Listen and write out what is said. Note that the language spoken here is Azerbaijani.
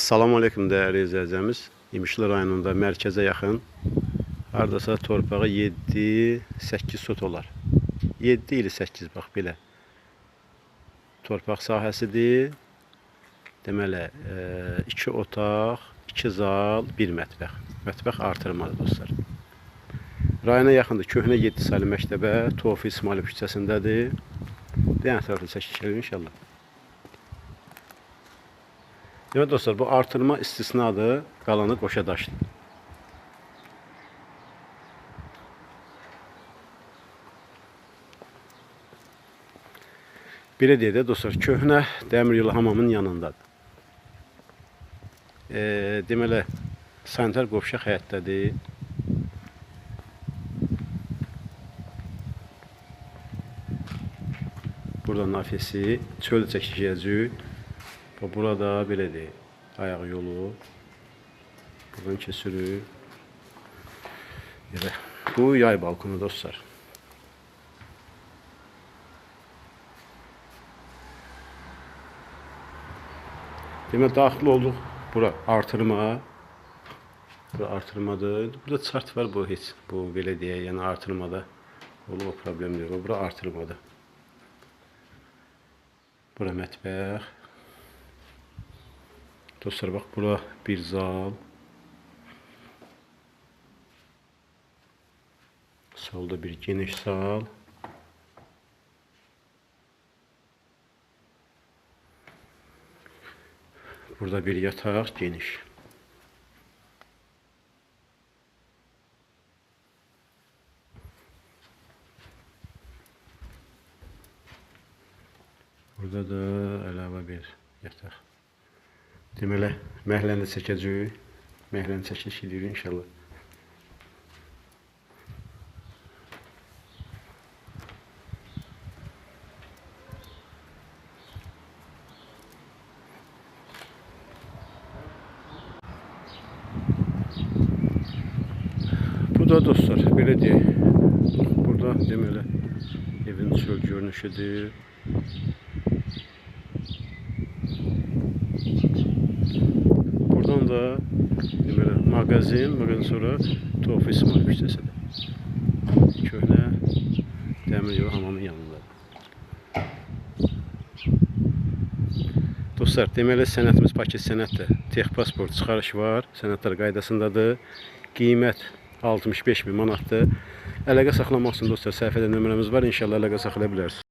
Salam aleyküm değerli izləyicimiz. İmişli rayonunda mərkəzə yaxın hardasa torpağı 7-8 sot olar. 7 ili 8 bax belə. Torpaq sahəsidir. Deməli 2 otaq, 2 zal, 1 mətbəx. Mətbəx artırmalı dostlar. Rayona yaxındır. Köhnə 7 saylı məktəbə Tofiq İsmailov küçəsindədir. Deyən tərəfdə çəkişir inşallah. Evet dostlar, bu artırma istisnadır, qalanı qoşa daşdır. Belə deyək də dostlar, köhnə dəmir yolu hamamının yanındadır. Deməli, sanitar qovşaq həyətdədir. Burada nafisi, çöl çəkişəcək. Burada belədir, ayaq yolu, buradan kesilir. Bu yay balkonu dostlar. Demək, daxil olduq, bura artırma, bura artırmadır. Burada çart var, bu heç, bu belə deyək, yəni artırmada olub, o problem deyil, bura artırmadır. Bura mətbəx. Dostlar bak, bura bir zal. Solda bir geniş sal. Burada bir yataq geniş. Burada da əlavə bir yataq. Deməli, məhləni çəkəcəyik. Məhləni çəkiş edirik inşallah. Bu da dostlar, belə deyək. Burada deməli, evin çöl görünüşüdür. Buradan da deməli, mağazin sonra Tofiq İsmailov küçəsidir. Köhnə dəmir yolu hamamın yanında. Dostlar, deməli sənətimiz paket sənətdir. Texpasport çıxarış var, sənətlər qaydasındadır. Qiymət 65.000 manatdır. Əlaqə saxlamaq üçün dostlar, səhifədə nömrəmiz var. İnşallah əlaqə saxlaya bilərsiniz.